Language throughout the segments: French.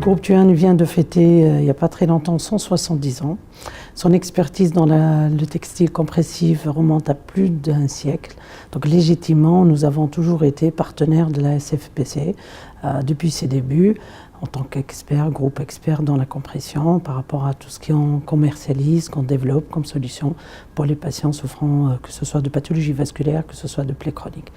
groupe Thuan vient de fêter, il n'y a pas très longtemps, 170 ans. Son expertise dans le textile compressif remonte à plus d'un siècle. Donc légitimement, nous avons toujours été partenaires de la SFPC depuis ses débuts, en tant qu'expert, groupe expert dans la compression, par rapport à tout ce qu'on commercialise, qu'on développe comme solution pour les patients souffrant, que ce soit de pathologie vasculaire, que ce soit de plaies chroniques.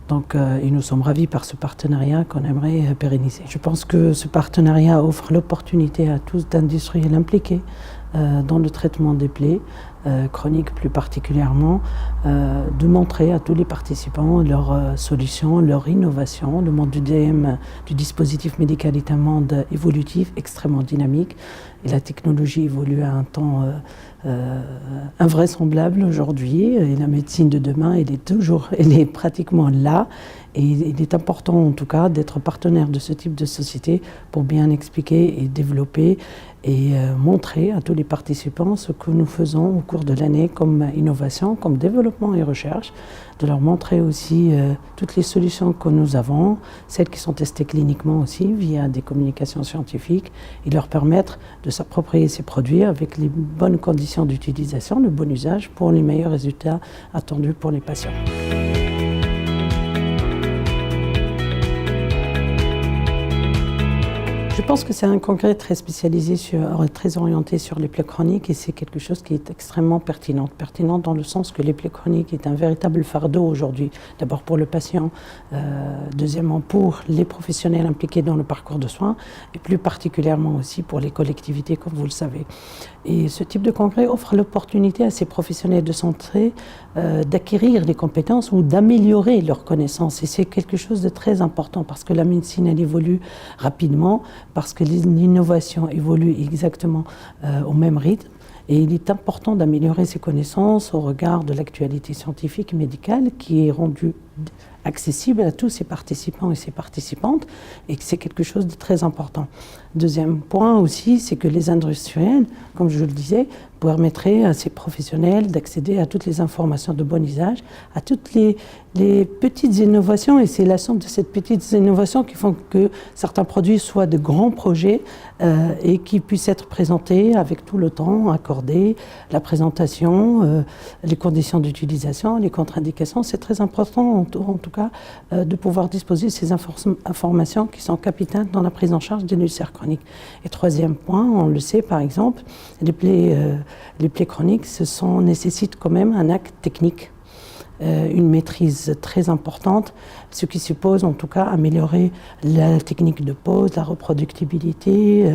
Donc, et nous sommes ravis par ce partenariat qu'on aimerait pérenniser. Je pense que ce partenariat offre l'opportunité à tous d'industriels impliqués dans le traitement des plaies chroniques plus particulièrement, de montrer à tous les participants leurs solutions, leur innovation. Le monde du DM, du dispositif médical, est un monde évolutif, extrêmement dynamique, et la technologie évolue à un temps invraisemblable aujourd'hui, et la médecine de demain, elle est pratiquement là, et il est important en tout cas d'être partenaire de ce type de société pour bien expliquer et développer et montrer à tous les participants ce que nous faisons au cours de l'année comme innovation, comme développement et recherche, de leur montrer aussi toutes les solutions que nous avons, celles qui sont testées cliniquement aussi via des communications scientifiques, et leur permettre de s'approprier ces produits avec les bonnes conditions d'utilisation, le bon usage pour les meilleurs résultats attendus pour les patients. Je pense que c'est un congrès très spécialisé, très orienté sur les plaies chroniques, et c'est quelque chose qui est extrêmement pertinent. Pertinent dans le sens que les plaies chroniques est un véritable fardeau aujourd'hui. D'abord pour le patient, deuxièmement pour les professionnels impliqués dans le parcours de soins, et plus particulièrement aussi pour les collectivités, comme vous le savez. Et ce type de congrès offre l'opportunité à ces professionnels de santé d'acquérir les compétences ou d'améliorer leurs connaissances. Et c'est quelque chose de très important parce que la médecine, elle évolue rapidement, parce que l'innovation évolue exactement au même rythme. Et il est important d'améliorer ses connaissances au regard de l'actualité scientifique et médicale qui est rendue accessible à tous ces participants et ces participantes, et que c'est quelque chose de très important. Deuxième point aussi, c'est que les industriels, comme je le disais, permettraient à ces professionnels d'accéder à toutes les informations de bon usage, à toutes les petites innovations, et c'est la somme de ces petites innovations qui font que certains produits soient de grands projets et qui puissent être présentés avec tout le temps accordé, la présentation, les conditions d'utilisation, les contre-indications. C'est très important en tout cas de pouvoir disposer de ces informations qui sont capitales dans la prise en charge des ulcères chroniques. Et troisième point, on le sait par exemple, les plaies chroniques nécessitent quand même un acte technique, une maîtrise très importante, ce qui suppose en tout cas améliorer la technique de pose, la reproductibilité,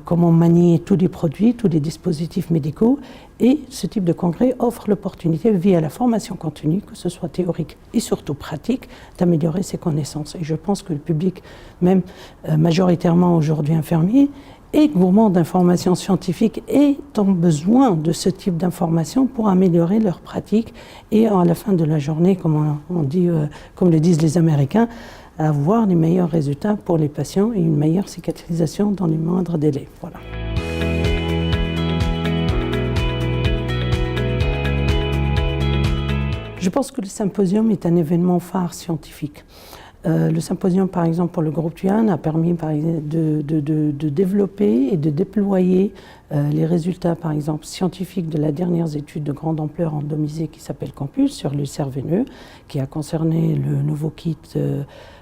comment manier tous les produits, tous les dispositifs médicaux. Et ce type de congrès offre l'opportunité, via la formation continue, que ce soit théorique et surtout pratique, d'améliorer ses connaissances. Et je pense que le public, même majoritairement aujourd'hui infirmier, et gourmands d'informations scientifiques ont besoin de ce type d'informations pour améliorer leur pratique et à la fin de la journée, comme on dit, comme le disent les Américains, avoir les meilleurs résultats pour les patients et une meilleure cicatrisation dans les moindres délais. Voilà. Je pense que le symposium est un événement phare scientifique. Le symposium, par exemple, pour le groupe Thuan, a permis de développer et de déployer les résultats, par exemple, scientifiques de la dernière étude de grande ampleur randomisée qui s'appelle Campus sur l'ulcère veineux, qui a concerné le nouveau kit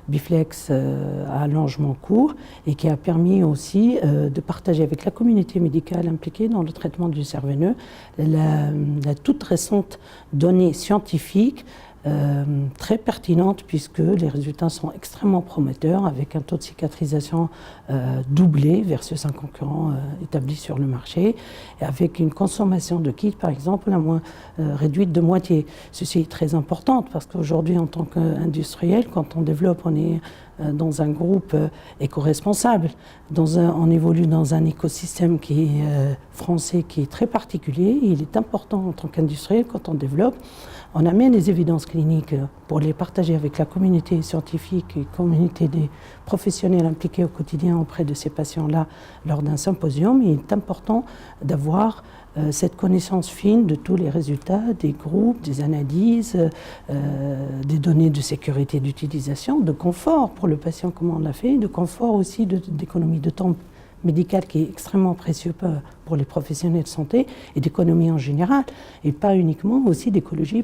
Biflex à allongement court et qui a permis aussi de partager avec la communauté médicale impliquée dans le traitement de l'ulcère veineux la toute récente donnée scientifique très pertinente, puisque les résultats sont extrêmement prometteurs, avec un taux de cicatrisation doublé versus un concurrent établi sur le marché, et avec une consommation de kits, par exemple, réduite de moitié. Ceci est très important, parce qu'aujourd'hui, en tant qu'industriel, quand on développe, on est dans un groupe éco-responsable, on évolue dans un écosystème qui est français, qui est très particulier. Il est important en tant qu'industriel, quand on développe, on amène les évidences cliniques pour les partager avec la communauté scientifique et la communauté des professionnels impliqués au quotidien auprès de ces patients-là lors d'un symposium. Il est important d'avoir cette connaissance fine de tous les résultats, des groupes, des analyses, des données de sécurité d'utilisation, de confort pour le patient, comment on l'a fait, de confort aussi d'économie de temps médical qui est extrêmement précieux pour les professionnels de santé et d'économie en général, et pas uniquement aussi d'écologie,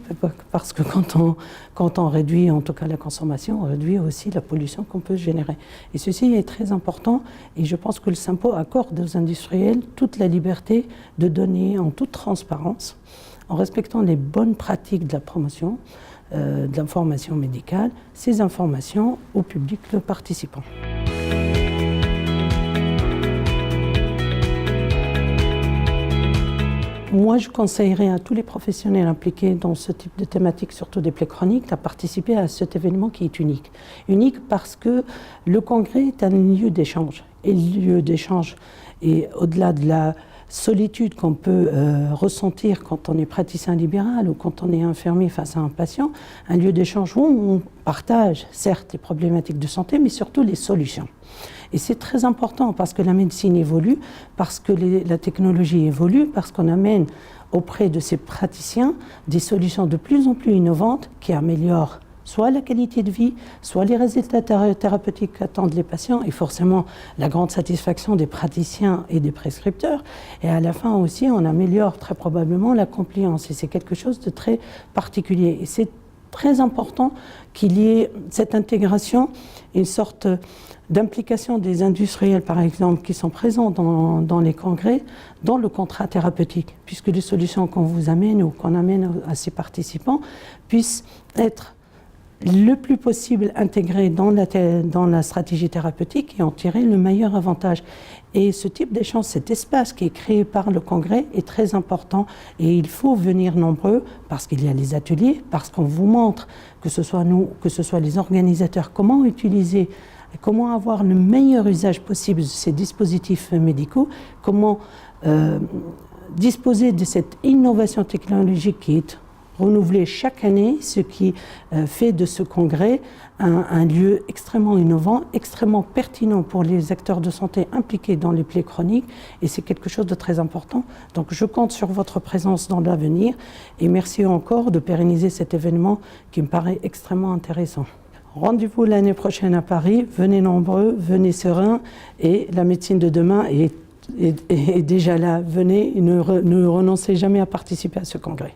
parce que quand on réduit en tout cas la consommation, on réduit aussi la pollution qu'on peut générer. Et ceci est très important, et je pense que le SINPO accorde aux industriels toute la liberté de donner en toute transparence, en respectant les bonnes pratiques de la promotion, de l'information médicale, ces informations au public, le participant. Moi, je conseillerais à tous les professionnels impliqués dans ce type de thématique, surtout des plaies chroniques, à participer à cet événement qui est unique. Unique parce que le congrès est un lieu d'échange. Et le lieu d'échange, et au-delà de la solitude qu'on peut ressentir quand on est praticien libéral ou quand on est infirmier face à un patient, un lieu d'échange où on partage, certes, les problématiques de santé, mais surtout les solutions. Et c'est très important parce que la médecine évolue, parce que la technologie évolue, parce qu'on amène auprès de ces praticiens des solutions de plus en plus innovantes qui améliorent soit la qualité de vie, soit les résultats thérapeutiques qu'attendent les patients et forcément la grande satisfaction des praticiens et des prescripteurs. Et à la fin aussi, on améliore très probablement la compliance et c'est quelque chose de très particulier. Et c'est très important qu'il y ait cette intégration, une sorte d'implication des industriels, par exemple, qui sont présents dans les congrès, dans le contrat thérapeutique, puisque les solutions qu'on vous amène ou qu'on amène à ces participants puissent être le plus possible intégrées dans la stratégie thérapeutique et en tirer le meilleur avantage. Et ce type d'échange, cet espace qui est créé par le congrès est très important et il faut venir nombreux parce qu'il y a les ateliers, parce qu'on vous montre, que ce soit nous, que ce soit les organisateurs, comment utiliser, comment avoir le meilleur usage possible de ces dispositifs médicaux, comment disposer de cette innovation technologique qui est renouvelée chaque année, ce qui fait de ce congrès un lieu extrêmement innovant, extrêmement pertinent pour les acteurs de santé impliqués dans les plaies chroniques et c'est quelque chose de très important. Donc je compte sur votre présence dans l'avenir et merci encore de pérenniser cet événement qui me paraît extrêmement intéressant. Rendez-vous l'année prochaine à Paris, venez nombreux, venez sereins et la médecine de demain est déjà là. Venez et ne renoncez jamais à participer à ce congrès.